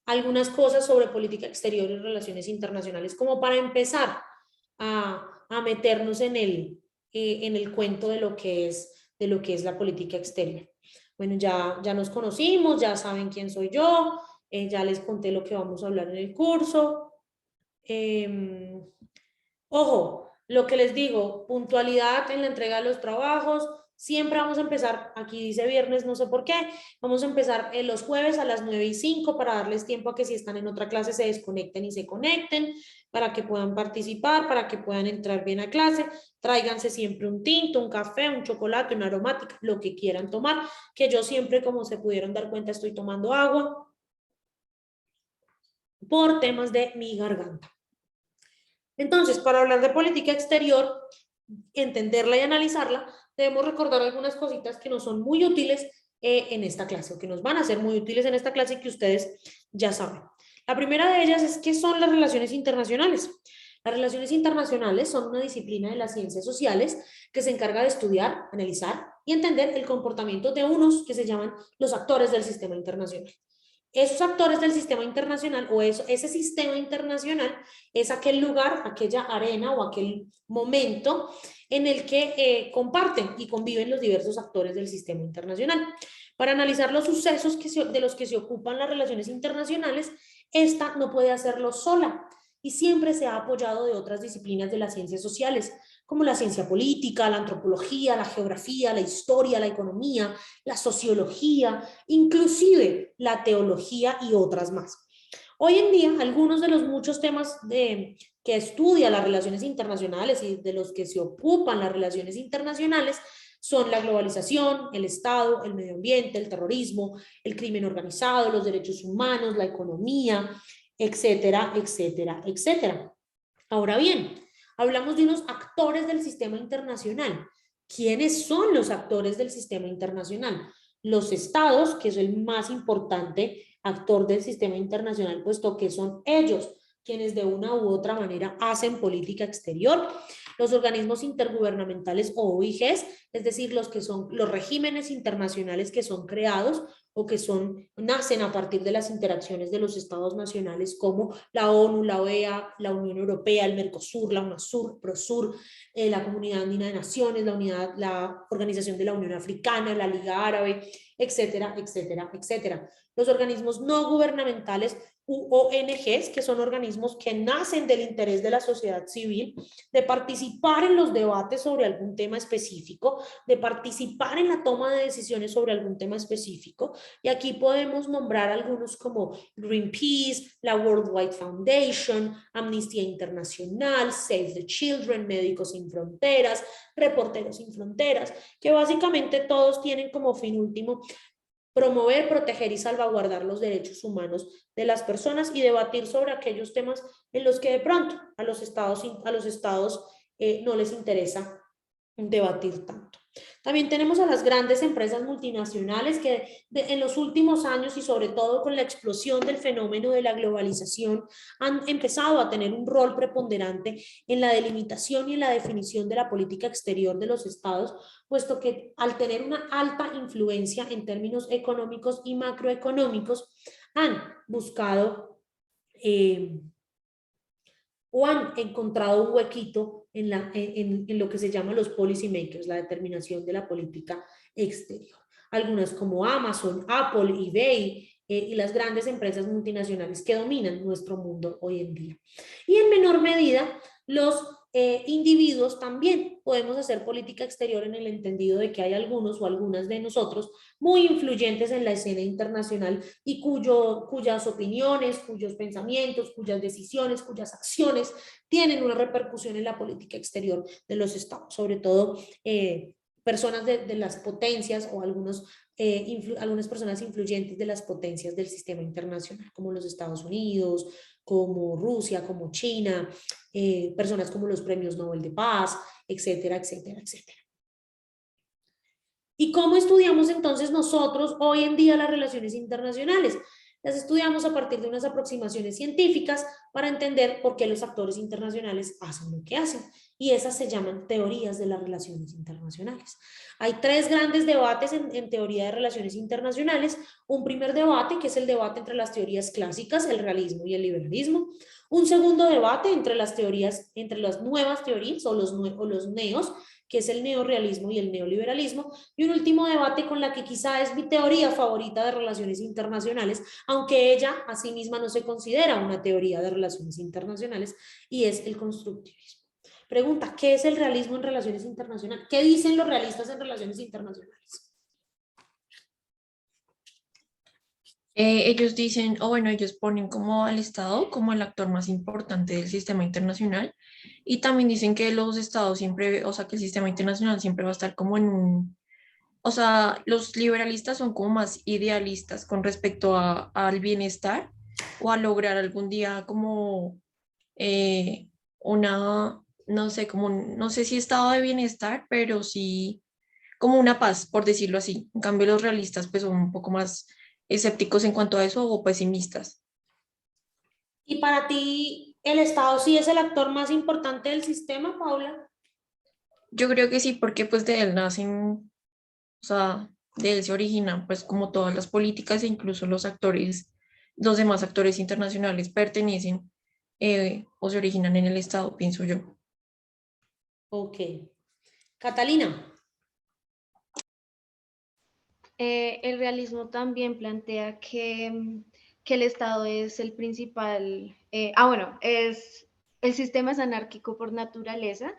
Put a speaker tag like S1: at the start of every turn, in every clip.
S1: algunas cosas sobre política exterior y relaciones internacionales, como para empezar a meternos en el cuento de lo que es la política exterior. Bueno, ya nos conocimos, ya saben quién soy yo, ya les conté lo que vamos a hablar en el curso. Ojo, lo que les digo, puntualidad en la entrega de los trabajos. Siempre vamos a empezar, aquí dice viernes, no sé por qué, vamos a empezar los jueves a las 9:05 para darles tiempo a que si están en otra clase se desconecten y se conecten, para que puedan participar, para que puedan entrar bien a clase. Tráiganse siempre un tinto, un café, un chocolate, una aromática, lo que quieran tomar, que yo siempre, como se pudieron dar cuenta, estoy tomando agua por temas de mi garganta. Entonces, para hablar de política exterior, entenderla y analizarla, debemos recordar algunas cositas que nos son muy útiles en esta clase, o que nos van a ser muy útiles en esta clase y que ustedes ya saben. La primera de ellas es qué son las relaciones internacionales. Las relaciones internacionales son una disciplina de las ciencias sociales que se encarga de estudiar, analizar y entender el comportamiento de unos que se llaman los actores del sistema internacional. Esos actores del sistema internacional o ese sistema internacional es aquel lugar, aquella arena o aquel momento en el que comparten y conviven los diversos actores del sistema internacional. Para analizar los sucesos de los que se ocupan las relaciones internacionales, esta no puede hacerlo sola y siempre se ha apoyado de otras disciplinas de las ciencias sociales, como la ciencia política, la antropología, la geografía, la historia, la economía, la sociología, inclusive la teología y otras más. Hoy en día, algunos de los muchos temas que estudia las relaciones internacionales y de los que se ocupan las relaciones internacionales son la globalización, el Estado, el medio ambiente, el terrorismo, el crimen organizado, los derechos humanos, la economía, etcétera, etcétera, etcétera. Ahora bien, hablamos de unos actores del sistema internacional. ¿Quiénes son los actores del sistema internacional? Los estados, que es el más importante actor del sistema internacional, puesto que son ellos quienes de una u otra manera hacen política exterior. Los organismos intergubernamentales o OIGs, es decir, los que son los regímenes internacionales que son creados o que nacen a partir de las interacciones de los estados nacionales, como la ONU, la OEA, la Unión Europea, el Mercosur, la UNASUR, PROSUR, la Comunidad Andina de Naciones, la Organización de la Unión Africana, la Liga Árabe, etcétera, etcétera, etcétera. Los organismos no gubernamentales u ONGs, que son organismos que nacen del interés de la sociedad civil, de participar en los debates sobre algún tema específico, de participar en la toma de decisiones sobre algún tema específico, y aquí podemos nombrar algunos como Greenpeace, la World Wide Foundation, Amnistía Internacional, Save the Children, Médicos Sin Fronteras, Reporteros Sin Fronteras, que básicamente todos tienen como fin último promover, proteger y salvaguardar los derechos humanos de las personas y debatir sobre aquellos temas en los que de pronto a los estados no les interesa debatir tanto. También tenemos a las grandes empresas multinacionales que en los últimos años y sobre todo con la explosión del fenómeno de la globalización han empezado a tener un rol preponderante en la delimitación y en la definición de la política exterior de los estados, puesto que al tener una alta influencia en términos económicos y macroeconómicos han buscado o han encontrado un huequito en lo que se llama los policy makers, la determinación de la política exterior. Algunas como Amazon, Apple, eBay y las grandes empresas multinacionales que dominan nuestro mundo hoy en día. Y en menor medida, los individuos también podemos hacer política exterior en el entendido de que hay algunos o algunas de nosotros muy influyentes en la escena internacional y cuyas opiniones, cuyos pensamientos, cuyas decisiones, cuyas acciones tienen una repercusión en la política exterior de los estados, sobre todo personas de las potencias o algunas personas influyentes de las potencias del sistema internacional, como los Estados Unidos, como Rusia, como China, personas como los premios Nobel de Paz, etcétera, etcétera, etcétera. ¿Y cómo estudiamos entonces nosotros hoy en día las relaciones internacionales? las estudiamos a partir de unas aproximaciones científicas para entender por qué los actores internacionales hacen lo que hacen. Y esas se llaman teorías de las relaciones internacionales. Hay tres grandes debates en teoría de relaciones internacionales. Un primer debate, que es el debate entre las teorías clásicas, el realismo y el liberalismo. Un segundo debate entre las teorías, entre las nuevas teorías o los neos, que es el neorrealismo y el neoliberalismo, y un último debate con la que quizá es mi teoría favorita de relaciones internacionales, aunque ella a sí misma no se considera una teoría de relaciones internacionales, y es el constructivismo. Pregunta, ¿qué es el realismo en relaciones internacionales? ¿Qué dicen los realistas en relaciones internacionales?
S2: Ellos dicen, o bueno, ellos ponen como al Estado como el actor más importante del sistema internacional y también dicen que los estados siempre, o sea, que el sistema internacional siempre va a estar como en un, o sea, los liberalistas son como más idealistas con respecto al bienestar o a lograr algún día como una, no sé, como, no sé si estado de bienestar, pero sí como una paz, por decirlo así. En cambio, los realistas pues son un poco más escépticos en cuanto a eso o pesimistas.
S1: ¿Y para ti el Estado sí es el actor más importante del sistema, Paula?
S2: Yo creo que sí, porque pues de él nacen, o sea, de él se originan pues como todas las políticas e incluso los actores, los demás actores internacionales pertenecen o se originan en el Estado, pienso yo.
S1: Ok. Catalina.
S3: El realismo también plantea que el Estado es el principal, bueno, el sistema es anárquico por naturaleza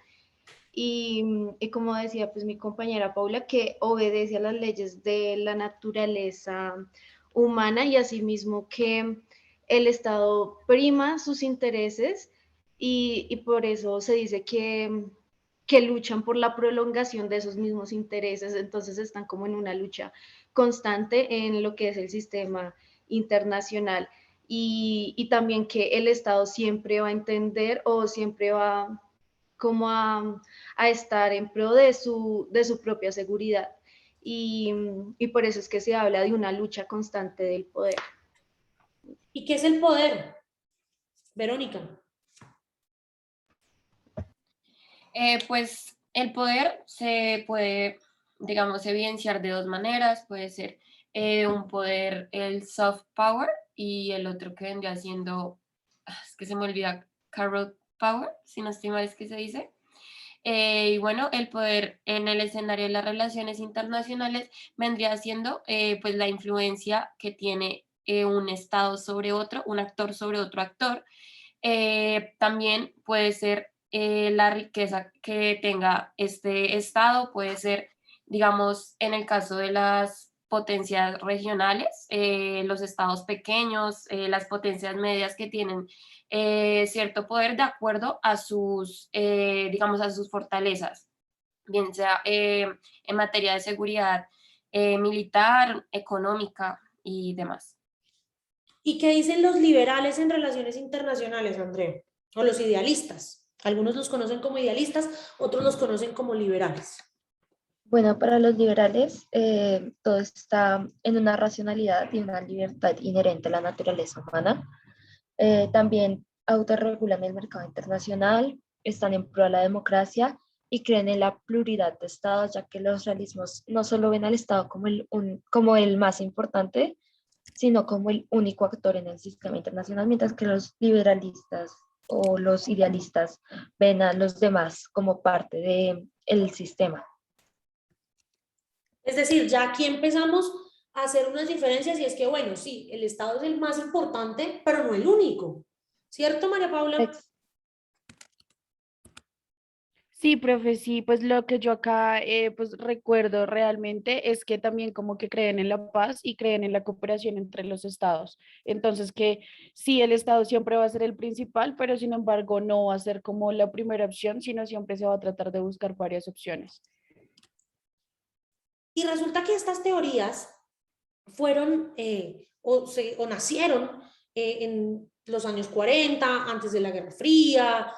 S3: y como decía pues mi compañera Paula, que obedece a las leyes de la naturaleza humana y asimismo que el Estado prima sus intereses y por eso se dice que luchan por la prolongación de esos mismos intereses, entonces están como en una lucha constante en lo que es el sistema internacional y también que el Estado siempre va a entender o siempre va como a estar en pro de su propia seguridad. Y por eso es que se habla de una lucha constante del poder.
S1: ¿Y qué es el poder? Verónica.
S4: Pues el poder se puede, digamos, evidenciar de dos maneras. Puede ser un poder, el soft power, y el otro que vendría siendo, es que se me olvida, carrot power, si no estoy mal es que se dice. Y bueno, el poder en el escenario de las relaciones internacionales vendría siendo pues la influencia que tiene un Estado sobre otro, un actor sobre otro actor. También puede ser la riqueza que tenga este Estado, puede ser, digamos, en el caso de las potencias regionales, los estados pequeños, las potencias medias que tienen cierto poder de acuerdo a sus, digamos, a sus fortalezas, bien sea en materia de seguridad militar, económica y demás.
S1: ¿Y qué dicen los liberales en relaciones internacionales, Andrea? O los idealistas. Algunos los conocen como idealistas, otros los conocen como liberales.
S5: Bueno, para los liberales, todo está en una racionalidad y una libertad inherente a la naturaleza humana. También autorregulan el mercado internacional, están en pro de la democracia y creen en la pluralidad de estados, ya que los realismos no solo ven al Estado como el más importante, sino como el único actor en el sistema internacional, mientras que los liberalistas o los idealistas ven a los demás como parte del sistema.
S1: Es decir, ya aquí empezamos a hacer unas diferencias y es que, bueno, sí, el Estado es el más importante, pero no el único. ¿Cierto, María Paula?
S6: Sí, profe, sí, pues lo que yo acá pues recuerdo realmente es que también como que creen en la paz y creen en la cooperación entre los estados. Entonces que sí, el estado siempre va a ser el principal, pero sin embargo no va a ser como la primera opción, sino siempre se va a tratar de buscar varias opciones.
S1: Y resulta que estas teorías fueron o nacieron en los años 40, antes de la Guerra Fría,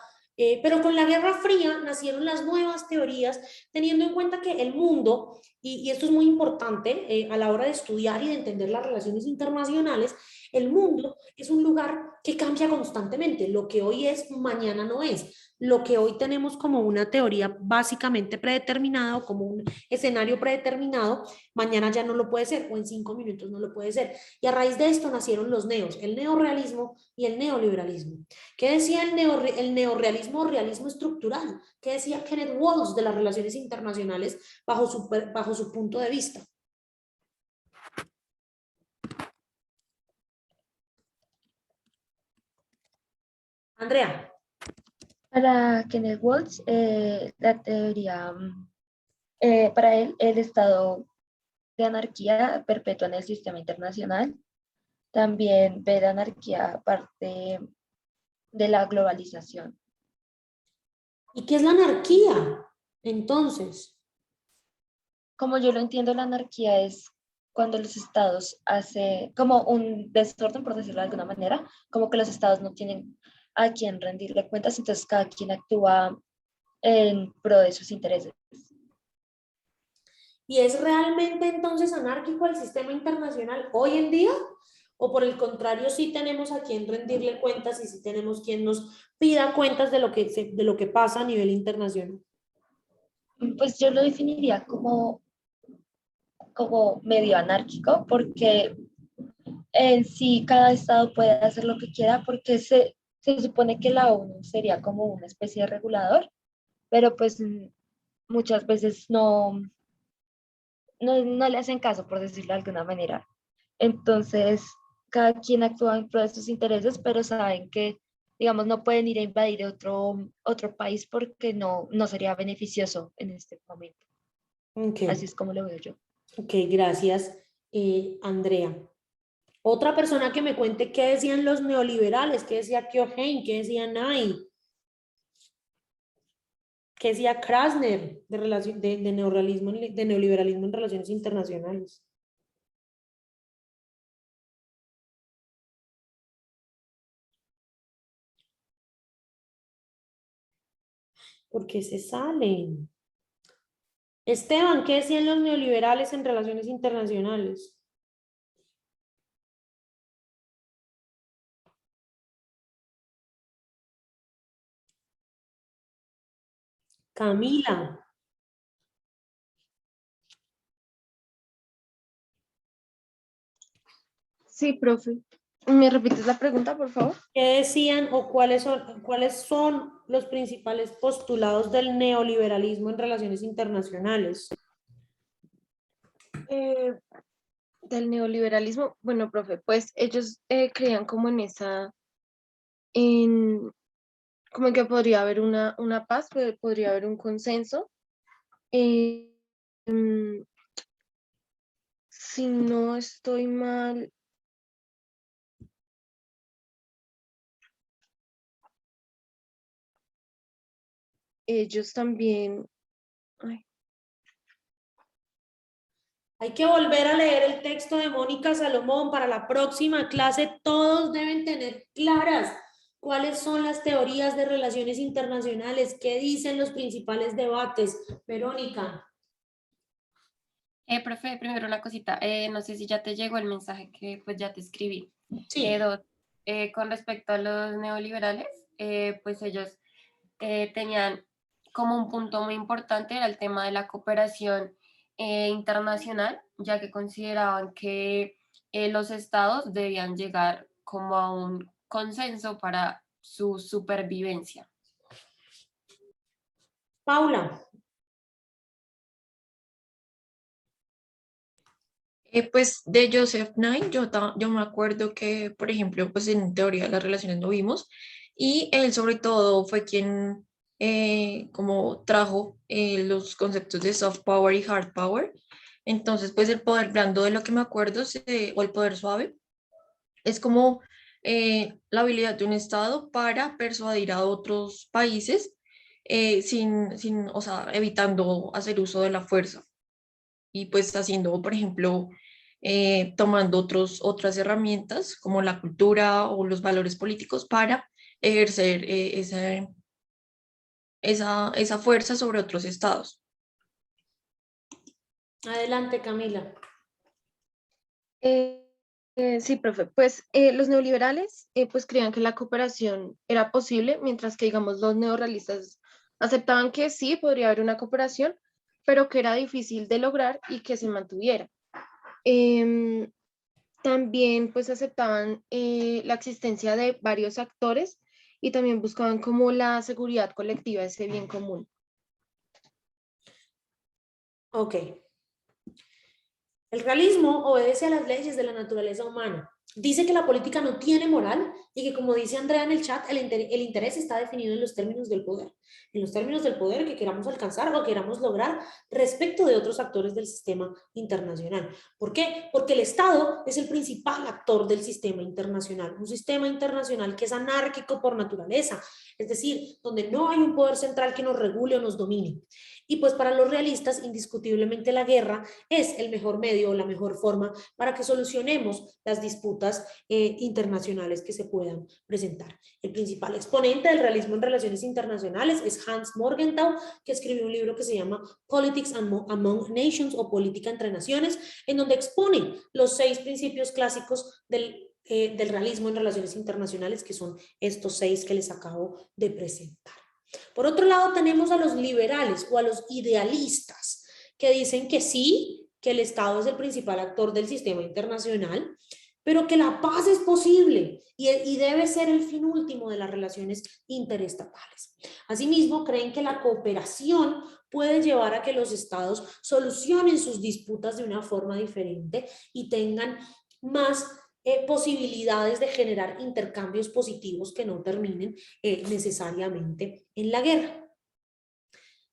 S1: pero con la Guerra Fría nacieron las nuevas teorías, teniendo en cuenta que el mundo, y esto es muy importante a la hora de estudiar y de entender las relaciones internacionales, El mundo es un lugar que cambia constantemente. Lo que hoy es, mañana no es. Lo que hoy tenemos como una teoría básicamente predeterminada o como un escenario predeterminado, mañana ya no lo puede ser o en 5 minutos no lo puede ser. Y a raíz de esto nacieron los neos, el neorrealismo y el neoliberalismo. ¿Qué decía el neorrealismo o realismo estructural? ¿Qué decía Kenneth Walls de las relaciones internacionales bajo su punto de vista? Andrea.
S5: Para Kenneth Waltz, la teoría, para él, el estado de anarquía perpetua en el sistema internacional también ve la anarquía parte de la globalización.
S1: ¿Y qué es la anarquía? Entonces,
S5: Como yo lo entiendo, la anarquía es cuando los estados hacen como un desorden, por decirlo de alguna manera, como que los estados no tienen a quién rendirle cuentas, entonces cada quien actúa en pro de sus intereses.
S1: ¿y es realmente entonces anárquico el sistema internacional hoy en día? ¿O por el contrario, sí tenemos a quien rendirle cuentas y sí tenemos quien nos pida cuentas de lo que pasa a nivel internacional?
S5: Pues yo lo definiría como medio anárquico, porque en sí cada estado puede hacer lo que quiera, porque se supone que la ONU sería como una especie de regulador, pero pues muchas veces no le hacen caso, por decirlo de alguna manera. Entonces, cada quien actúa en pro de sus intereses, pero saben que, digamos, no pueden ir a invadir otro país porque no sería beneficioso en este momento.
S1: Ok,
S5: Así es como lo veo yo.
S1: ok, gracias, Andrea. Otra persona que me cuente qué decían los neoliberales, qué decía Keohane, qué decía Nay, qué decía Krasner de neoliberalismo en relaciones internacionales. ¿Por qué se salen? Esteban, ¿qué decían los neoliberales en relaciones internacionales? Camila,
S7: Sí, profe. ¿Me repites la pregunta, por favor?
S1: ¿qué decían o cuáles son los principales postulados del neoliberalismo en relaciones internacionales?
S7: Eh, del neoliberalismo. Bueno, profe, pues ellos creían como en, como que podría haber una paz, podría haber un consenso. Eh, mm, si no estoy mal, ellos también, ay,
S1: Hay que volver a leer el texto de Mónica Salomón para la próxima clase. Todos deben tener claras cuáles son las teorías de relaciones internacionales, qué dicen los principales debates. Verónica.
S4: Profe, primero una cosita, no sé si ya te llegó el mensaje que pues ya te escribí.
S1: Sí.
S4: Con respecto a los neoliberales, pues ellos tenían como un punto muy importante era el tema de la cooperación internacional, ya que consideraban que los estados debían llegar como a un consenso para su supervivencia.
S1: Paula.
S2: Pues de Joseph Nye, yo me acuerdo que, por ejemplo, pues en teoría de las relaciones no vimos, y él sobre todo fue quien como trajo los conceptos de soft power y hard power. Entonces, pues el poder blando de lo que me acuerdo, o el poder suave, es como la habilidad de un Estado para persuadir a otros países o sea, evitando hacer uso de la fuerza y pues haciendo, por ejemplo, tomando otras herramientas como la cultura o los valores políticos para ejercer esa fuerza sobre otros estados.
S1: Adelante, Camila.
S7: eh, Sí, profe. Pues los neoliberales pues creían que la cooperación era posible, mientras que, digamos, los neorrealistas aceptaban que sí, podría haber una cooperación, pero que era difícil de lograr y que se mantuviera. Em, También pues aceptaban la existencia de varios actores y también buscaban como la seguridad colectiva, ese bien común.
S1: Ok. El realismo obedece a las leyes de la naturaleza humana. Dice que la política no tiene moral y que, como dice Andrea en el chat, el interés está definido en los términos del poder. En los términos del poder que queramos alcanzar o queramos lograr respecto de otros actores del sistema internacional. ¿Por qué? Porque el Estado es el principal actor del sistema internacional. Un sistema internacional que es anárquico por naturaleza. Es decir, donde no hay un poder central que nos regule o nos domine. Y pues para los realistas, indiscutiblemente la guerra es el mejor medio o la mejor forma para que solucionemos las disputas internacionales que se puedan presentar. El principal exponente del realismo en relaciones internacionales es Hans Morgenthau, que escribió un libro que se llama Politics Among Nations o Política entre Naciones, en donde expone los 6 principios clásicos del realismo en relaciones internacionales, que son estos 6 que les acabo de presentar. Por otro lado, tenemos a los liberales o a los idealistas, que dicen que sí, que el Estado es el principal actor del sistema internacional, pero que la paz es posible y debe ser el fin último de las relaciones interestatales. Asimismo, creen que la cooperación puede llevar a que los estados solucionen sus disputas de una forma diferente y tengan más posibilidades de generar intercambios positivos que no terminen necesariamente en la guerra.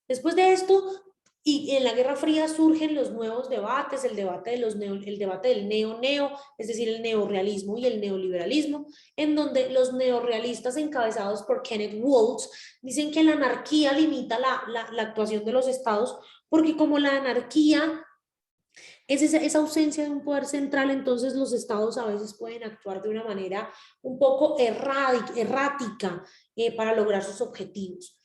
S1: Después de esto, y en la Guerra Fría surgen los nuevos debates, el debate del neo-neo, es decir, el neorrealismo y el neoliberalismo, en donde los neorrealistas encabezados por Kenneth Waltz dicen que la anarquía limita la actuación de los estados, porque como la anarquía es esa ausencia de un poder central, entonces los estados a veces pueden actuar de una manera un poco errática para lograr sus objetivos.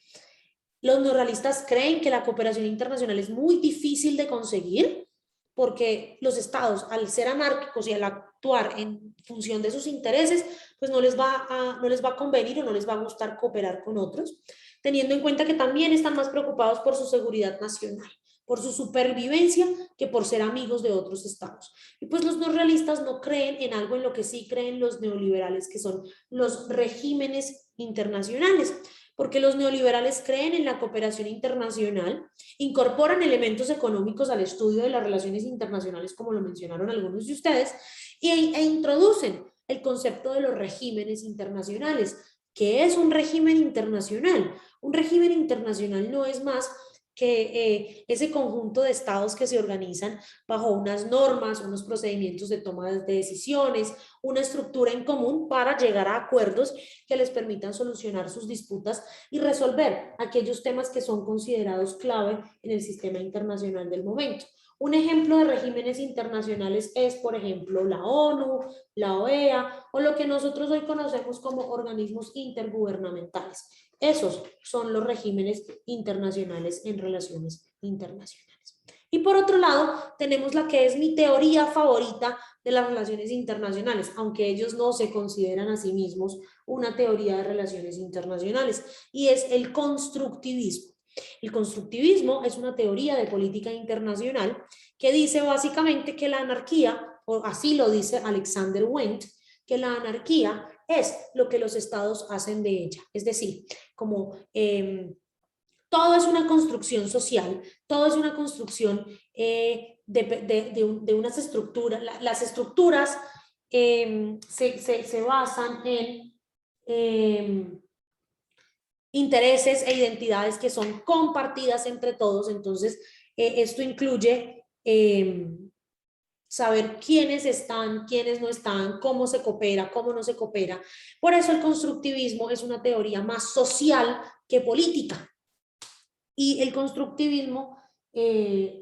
S1: Los neorrealistas creen que la cooperación internacional es muy difícil de conseguir porque los estados, al ser anárquicos y al actuar en función de sus intereses, pues no les va a convenir o no les va a gustar cooperar con otros, teniendo en cuenta que también están más preocupados por su seguridad nacional, por su supervivencia, que por ser amigos de otros estados. Y pues los neorrealistas no creen en algo en lo que sí creen los neoliberales, que son los regímenes internacionales, porque los neoliberales creen en la cooperación internacional, incorporan elementos económicos al estudio de las relaciones internacionales, como lo mencionaron algunos de ustedes, e introducen el concepto de los regímenes internacionales. ¿Qué es un régimen internacional? Un régimen internacional no es más que ese conjunto de estados que se organizan bajo unas normas, unos procedimientos de toma de decisiones, una estructura en común para llegar a acuerdos que les permitan solucionar sus disputas y resolver aquellos temas que son considerados clave en el sistema internacional del momento. Un ejemplo de regímenes internacionales es, por ejemplo, la ONU, la OEA o lo que nosotros hoy conocemos como organismos intergubernamentales. Esos son los regímenes internacionales en relaciones internacionales. Y por otro lado, tenemos la que es mi teoría favorita de las relaciones internacionales, aunque ellos no se consideran a sí mismos una teoría de relaciones internacionales, y es el constructivismo. El constructivismo es una teoría de política internacional que dice básicamente que la anarquía, o así lo dice Alexander Wendt, que la anarquía es lo que los estados hacen de ella. Es decir, como todo es una construcción social, todo es una construcción de unas estructuras. Las estructuras se basan en intereses e identidades que son compartidas entre todos. Entonces, esto incluye saber quiénes están, quiénes no están, cómo se coopera, cómo no se coopera. Por eso el constructivismo es una teoría más social que política. Y el constructivismo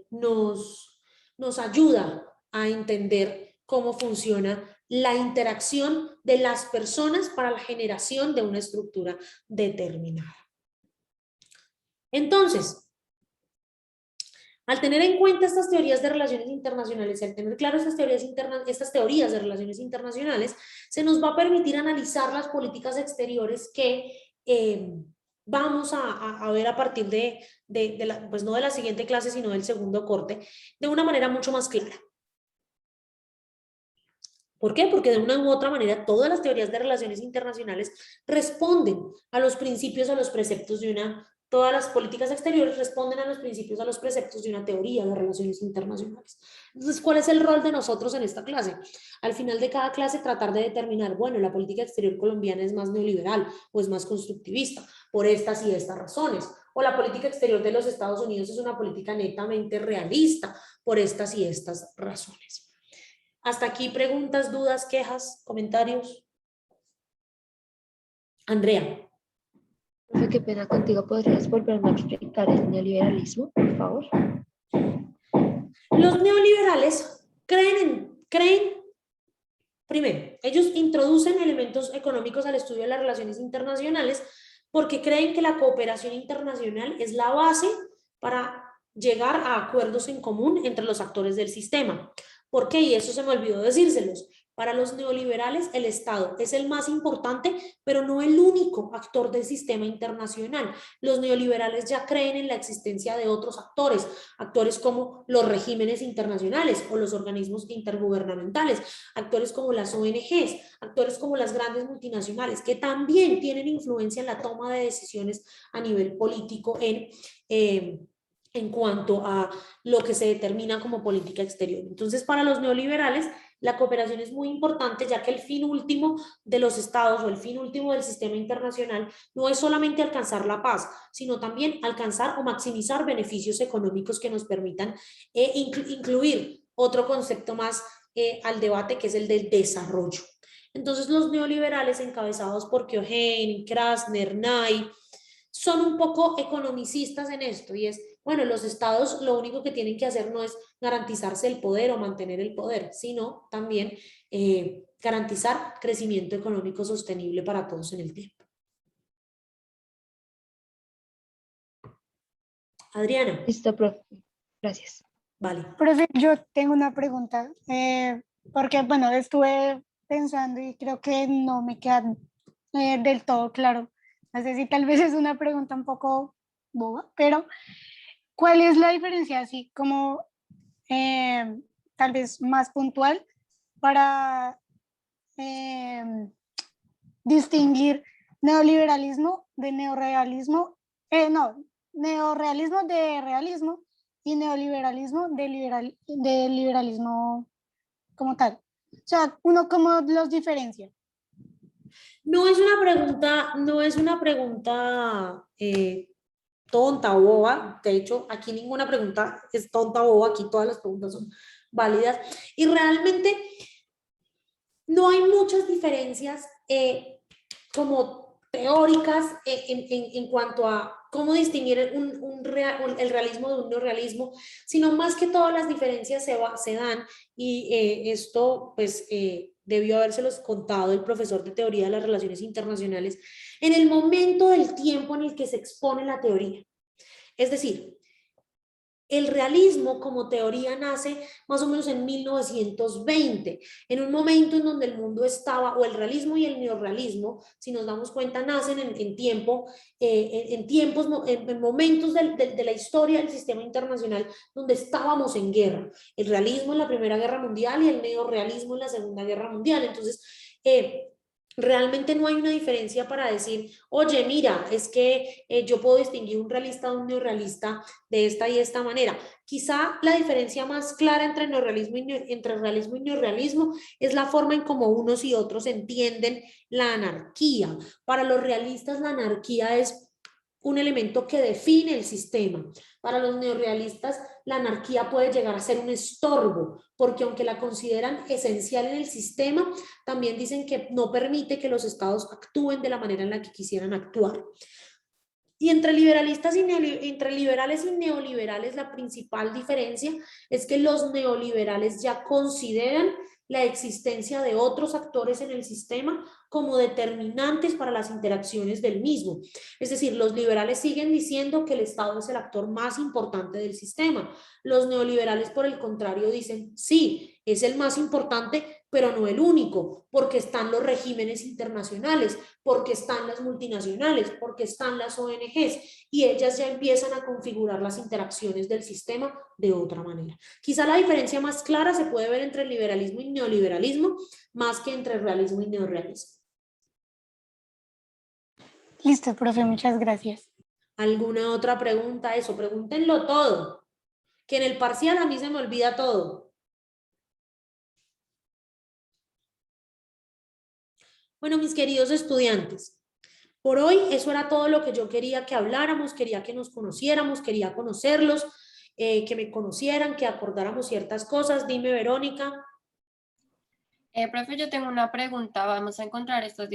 S1: nos ayuda a entender cómo funciona la interacción de las personas para la generación de una estructura determinada. Entonces, Al tener en cuenta estas teorías de relaciones internacionales, al tener claro estas teorías de relaciones internacionales, se nos va a permitir analizar las políticas exteriores que vamos a ver a partir pues no de la siguiente clase, sino del segundo corte, de una manera mucho más clara. ¿Por qué? Porque de una u otra manera todas las teorías de relaciones internacionales responden a los principios, a los preceptos de todas las políticas exteriores responden a los principios, a los preceptos de una teoría de relaciones internacionales. Entonces, ¿cuál es el rol de nosotros en esta clase? Al final de cada clase tratar de determinar, bueno, la política exterior colombiana es más neoliberal o es más constructivista por estas y estas razones, o la política exterior de los Estados Unidos es una política netamente realista por estas y estas razones. Hasta aquí, preguntas, dudas, quejas, comentarios. Andrea.
S5: Profe, qué pena contigo. ¿Podrías volverme a explicar el neoliberalismo, por favor?
S1: Los neoliberales creen, primero, ellos introducen elementos económicos al estudio de las relaciones internacionales porque creen que la cooperación internacional es la base para llegar a acuerdos en común entre los actores del sistema. ¿Por qué? Y eso se me olvidó decírselos. Para los neoliberales, el Estado es el más importante, pero no el único actor del sistema internacional. Los neoliberales ya creen en la existencia de otros actores, actores como los regímenes internacionales o los organismos intergubernamentales, actores como las ONGs, actores como las grandes multinacionales, que también tienen influencia en la toma de decisiones a nivel político en cuanto a lo que se determina como política exterior. Entonces, para los neoliberales, la cooperación es muy importante, ya que el fin último de los estados o el fin último del sistema internacional no es solamente alcanzar la paz, sino también alcanzar o maximizar beneficios económicos que nos permitan incluir otro concepto más al debate, que es el del desarrollo. Entonces, los neoliberales encabezados por Keohane, Krasner, Nye, son un poco economicistas en esto, y es, bueno, los estados lo único que tienen que hacer no es garantizarse el poder o mantener el poder, sino también garantizar crecimiento económico sostenible para todos en el tiempo. Adriana.
S5: Listo, profe. Gracias.
S1: Vale.
S8: Profe, yo tengo una pregunta, porque, bueno, estuve pensando y creo que no me queda del todo claro. No sé si tal vez es una pregunta un poco boba, pero ¿cuál es la diferencia así como tal vez más puntual para distinguir neoliberalismo de neorrealismo? Neorrealismo de realismo y neoliberalismo de liberalismo como tal. O sea, uno cómo los diferencia.
S1: No es una pregunta tonta o boba. De hecho, aquí ninguna pregunta es tonta o boba, aquí todas las preguntas son válidas. Y realmente no hay muchas diferencias como teóricas en cuanto a cómo distinguir el realismo de un neorrealismo, sino más que todas las diferencias se dan, y esto pues debió habérselos contado el profesor de teoría de las relaciones internacionales, en el momento del tiempo en el que se expone la teoría. Es decir, el realismo como teoría nace más o menos en 1920, en un momento en donde el mundo estaba, o el realismo y el neorrealismo, si nos damos cuenta, nacen en momentos de la historia del sistema internacional donde estábamos en guerra. El realismo en la Primera Guerra Mundial y el neorrealismo en la Segunda Guerra Mundial. Entonces, realmente no hay una diferencia para decir, oye, mira, es que yo puedo distinguir un realista de un neorrealista de esta y esta manera. Quizá la diferencia más clara entre realismo y neorrealismo es la forma en cómo unos y otros entienden la anarquía. Para los realistas, la anarquía es un elemento que define el sistema. Para los neorrealistas, la anarquía puede llegar a ser un estorbo, porque aunque la consideran esencial en el sistema, también dicen que no permite que los estados actúen de la manera en la que quisieran actuar. Y entre liberales y neoliberales, la principal diferencia es que los neoliberales ya consideran la existencia de otros actores en el sistema como determinantes para las interacciones del mismo. Es decir, los liberales siguen diciendo que el Estado es el actor más importante del sistema. Los neoliberales, por el contrario, dicen, sí, es el más importante, pero no el único, porque están los regímenes internacionales, porque están las multinacionales, porque están las ONGs, y ellas ya empiezan a configurar las interacciones del sistema de otra manera. Quizá la diferencia más clara se puede ver entre liberalismo y neoliberalismo, más que entre realismo y neorrealismo.
S8: Listo, profe, muchas gracias.
S1: ¿Alguna otra pregunta? Eso, pregúntenlo todo, que en el parcial a mí se me olvida todo. Bueno, mis queridos estudiantes, por hoy eso era todo lo que yo quería que habláramos, quería que nos conociéramos, quería conocerlos, que me conocieran, que acordáramos ciertas cosas. Dime, Verónica.
S4: Profe, yo tengo una pregunta. ¿Vamos a encontrar estas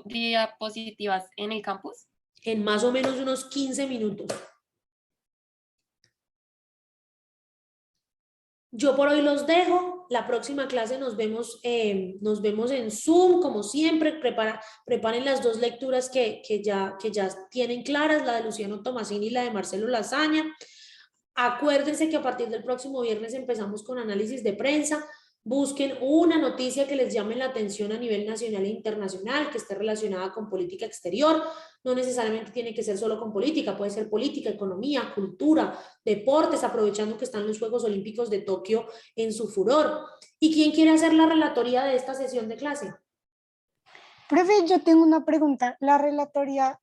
S4: diapositivas en el campus?
S1: En más o menos unos 15 minutos. Yo por hoy los dejo. La próxima clase nos vemos en Zoom, como siempre. Preparen las dos lecturas que ya tienen claras, la de Luciano Tomasini y la de Marcelo Lasaña. Acuérdense que a partir del próximo viernes empezamos con análisis de prensa. Busquen una noticia que les llame la atención a nivel nacional e internacional, que esté relacionada con política exterior. No necesariamente tiene que ser solo con política, puede ser política, economía, cultura, deportes, aprovechando que están los Juegos Olímpicos de Tokio en su furor. ¿Y quién quiere hacer la relatoría de esta sesión de clase?
S8: Profe, yo tengo una pregunta. ¿La relatoría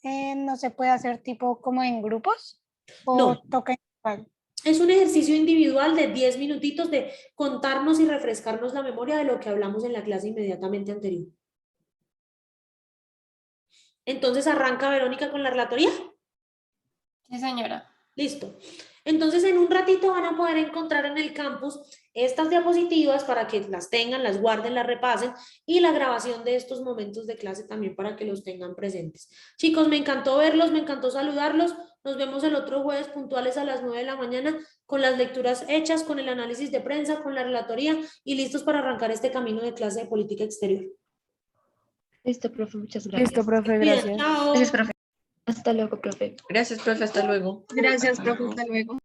S8: no se puede hacer tipo como en grupos? ¿O
S1: No.
S8: toca individual?
S1: Es un ejercicio individual de 10 minutitos de contarnos y refrescarnos la memoria de lo que hablamos en la clase inmediatamente anterior. Entonces, ¿arranca Verónica con la relatoría?
S4: Sí, señora.
S1: Listo. Entonces, en un ratito van a poder encontrar en el campus estas diapositivas para que las tengan, las guarden, las repasen, y la grabación de estos momentos de clase también para que los tengan presentes. Chicos, me encantó verlos, me encantó saludarlos. Nos vemos el otro jueves puntuales a las 9 de la mañana con las lecturas hechas, con el análisis de prensa, con la relatoría y listos para arrancar este camino de clase de política exterior.
S5: Listo, profe, muchas gracias.
S6: Listo, profe,
S1: Bien,
S6: gracias.
S1: chao.
S5: Gracias, profe. Hasta luego, profe.
S2: Gracias, profe, hasta luego.
S7: Gracias, profe. Hasta luego.